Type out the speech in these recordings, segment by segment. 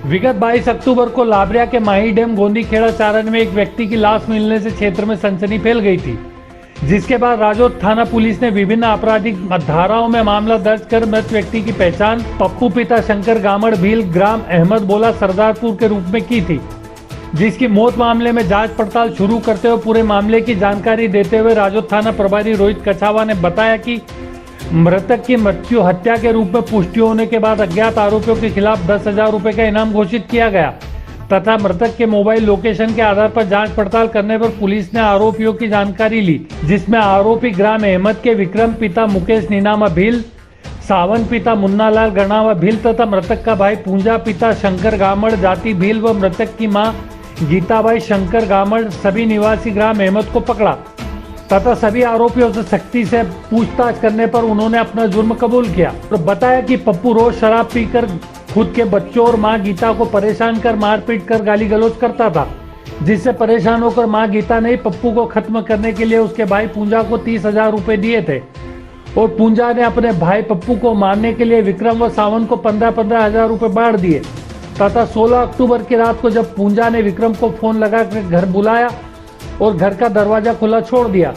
विगत 22 अक्टूबर को लाबरिया के माही डैम गोंदीखेड़ा चारण में एक व्यक्ति की लाश मिलने से क्षेत्र में सनसनी फैल गई थी, जिसके बाद राजौर थाना पुलिस ने विभिन्न आपराधिक धाराओं में मामला दर्ज कर मृत व्यक्ति की पहचान पप्पू पिता शंकर गामड़ भील ग्राम अहमद बोला सरदारपुर के रूप में की थी, जिसकी मौत मामले में जांच पड़ताल शुरू करते हुए पूरे मामले की जानकारी देते हुए राजौर थाना प्रभारी रोहित कछावा ने बताया कि मृतक की मृत्यु हत्या के रूप में पुष्टि होने के बाद अज्ञात आरोपियों के खिलाफ 10,000 रुपए का इनाम घोषित किया गया तथा मृतक के मोबाइल लोकेशन के आधार पर जांच पड़ताल करने पर पुलिस ने आरोपियों की जानकारी ली, जिसमें आरोपी ग्राम अहमद के विक्रम पिता मुकेश नीनामा भील, सावन पिता मुन्नालाल गणावा भील तथा मृतक का भाई पूंजा पिता शंकर गामड़ जाति भील व मृतक की मां गीताबाई शंकर गामड़ सभी निवासी ग्राम अहमद को पकड़ा तथा सभी आरोपियों से सख्ती से पूछताछ करने पर उन्होंने अपना जुर्म कबूल किया और बताया कि पप्पू रोज शराब पीकर खुद के बच्चों और मां गीता को परेशान कर मारपीट कर गाली गलौज करता था, जिससे परेशान होकर मां गीता ने पप्पू को खत्म करने के लिए उसके भाई पूंजा को 30,000 रुपए दिए थे और पूंजा ने अपने भाई पप्पू को मारने के लिए विक्रम व सावन को 15-15 हजार रुपए बांट दिए तथा 16 अक्टूबर की रात को जब पूंजा ने विक्रम को फोन लगाकर घर बुलाया और घर का दरवाजा खुला छोड़ दिया,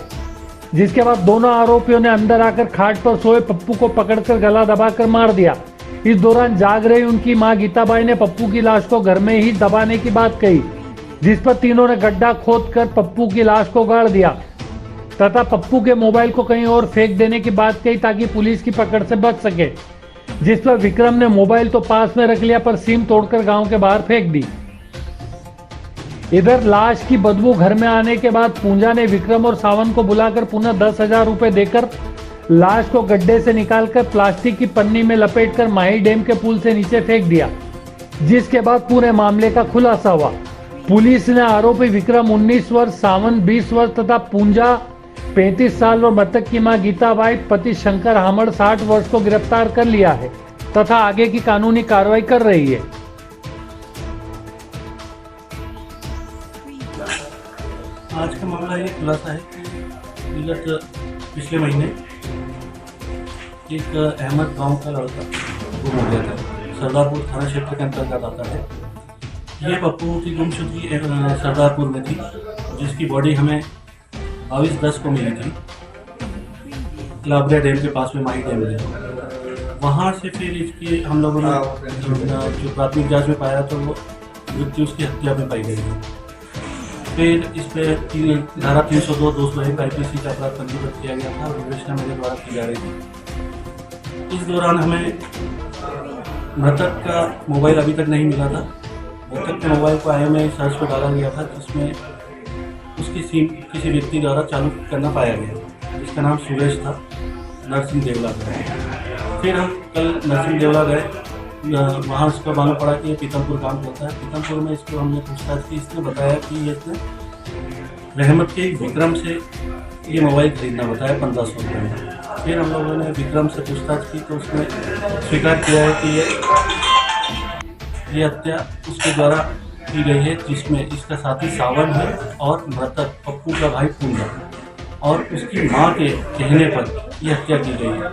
जिसके बाद दोनों आरोपियों ने अंदर आकर खाट पर सोए पप्पू को पकड़कर गला दबाकर मार दिया। इस दौरान जाग रही उनकी मां गीताबाई ने पप्पू की लाश को घर में ही दबाने की बात कही, जिस पर तीनों ने गड्ढा खोदकर पप्पू की लाश को गाड़ दिया तथा पप्पू के मोबाइल को कहीं और फेंक देने की बात कही ताकि पुलिस की पकड़ से बच सके, जिस पर विक्रम ने मोबाइल तो पास में रख लिया पर सिम तोड़कर गांव के बाहर फेंक दी। इधर लाश की बदबू घर में आने के बाद पूंजा ने विक्रम और सावन को बुलाकर पुनः 10,000 रुपए देकर लाश को गड्ढे से निकालकर प्लास्टिक की पन्नी में लपेटकर माही डैम के पुल से नीचे फेंक दिया, जिसके बाद पूरे मामले का खुलासा हुआ। पुलिस ने आरोपी विक्रम 19 वर्ष, सावन 20 वर्ष तथा पूंजा 35 साल और मृतक की मां गीताबाई पति शंकर हामड़ 60 वर्ष को गिरफ्तार कर लिया है तथा आगे की कानूनी कार्रवाई कर रही है। आज का मामला ये खुलासा है कि विगत पिछले महीने एक अहमद गांव का लड़का गुम हो गया था, सरदारपुर थाना क्षेत्र के अंतर्गत आता है। ये पप्पू की गुमशुदगी सरदारपुर में थी, जिसकी बॉडी हमें 22/10 को मिली थी लाबरिया डैम के पास में माही डैम में। वहाँ से फिर इसकी हम लोगों ने जो प्राथमिक जांच में पाया तो वो मृत्यु उसकी हत्या में पाई गई है। फिर इस पर धारा 302, 201 IPC का अपराध पंजीबद्ध किया गया था और विवेचना मेरे द्वारा की जा रही थी। इस दौरान हमें मृतक का मोबाइल अभी तक नहीं मिला था। मृतक के मोबाइल को IMEI सर्च पर डाला गया था, जिसमें उसकी सिम किसी व्यक्ति द्वारा चालू करना पाया गया, जिसका नाम सुरेश था, नरसिंह देवला का। फिर हम कल नरसिंह देवला गए, वहाँ उसका मालूम पड़ा कि ये पीतमपुर काम करता है। पीतमपुर में इसको हमने पूछताछ की, इसने बताया कि ये इसने रहमत के विक्रम से ये मोबाइल खरीदना बताया 1500 रुपये में। फिर हम लोगों ने विक्रम से पूछताछ की तो उसने स्वीकार किया है कि ये हत्या उसके द्वारा की गई है, जिसमें इसका साथी सावन है और मृतक पप्पू का भाई पूंजा और उसकी माँ के कहने पर यह हत्या की गई है।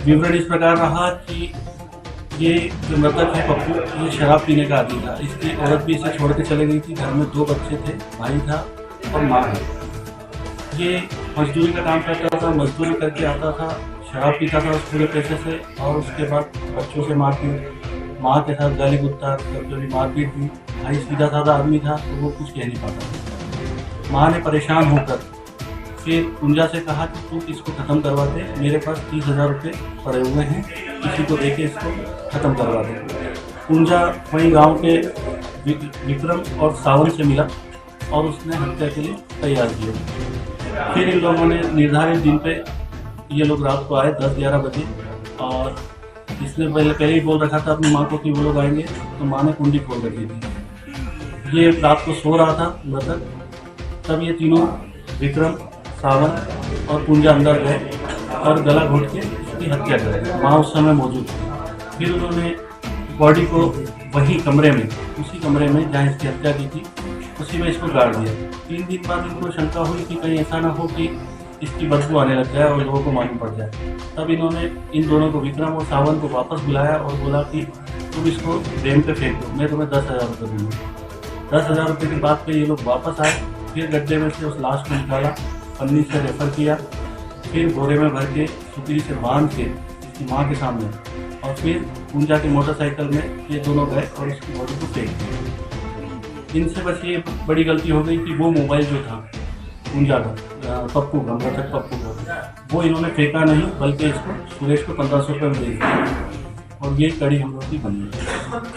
विवरण इस प्रकार रहा कि ये जो मृतक है पप्पू, ये शराब पीने का आदी था। इसकी औरत भी इसे छोड़ के चले गई थी। घर में 2 बच्चे थे, भाई था और माँ है। ये मजदूरी का काम करता था, मजदूरी करके आता था, शराब पीता था उस पूरे पैसे से और उसके बाद बच्चों से मारपीट, माँ के साथ गाली गुत्तार, कभी मारपीट भी। भाई सीधा साधा आदमी था तो वो कुछ कह नहीं पाता। माँ ने परेशान होकर फिर पूंजा से कहा कि तू इसको ख़त्म करवा दे, मेरे पास 30,000 रुपये पड़े हुए हैं, किसी को देके इसको ख़त्म करवा दे। पूंजा वहीं गांव के विक्रम और सावन से मिला और उसने हत्या के लिए तैयार किया। फिर इन लोगों ने निर्धारित दिन पे ये लोग रात को आए 10-11 बजे और इसने पहले ही बोल रखा था अपनी माँ को कि वो लोग आएंगे, तो माँ ने कुंडी खोल रखी थी। ये रात को सो रहा था मृतक, तब ये तीनों विक्रम, सावन और पूंजा अंदर गए और गला घोट के उसकी हत्या कर दी। माँ उस समय मौजूद थी। फिर उन्होंने बॉडी को वही कमरे में, उसी कमरे में जहाँ इसकी हत्या की थी, उसी में इसको गाड़ दिया। 3 दिन बाद इनको शंका हुई कि कहीं ऐसा ना हो कि इसकी बदबू आने लग जाए और लोगों को मालूम पड़ जाए। तब इन्होंने इन दोनों को, विक्रम और सावन को, वापस बुलाया और बोला कि तुम इसको डैम पे फेंक दो, मैं तुम्हें 10,000 रुपये दूंगा। 10,000 रुपये की बात पे ये लोग वापस आए, फिर गड्ढे में से उस लाश को निकाला, पन्नी से रेफर किया, फिर बोरे में भर के सुतरी से बांध के इसकी माँ के सामने, और फिर पूंजा की मोटरसाइकिल में ये दोनों गए और उसकी बॉडी को फेंक दिया। इनसे बस ये बड़ी गलती हो गई कि वो मोबाइल जो था पूंजा का, पप्पू का, मृतक पप्पू का, वो इन्होंने फेंका नहीं, बल्कि इसको सुरेश को 1500 रुपये में दे दिया, और ये कड़ी हम लोग की बनी है।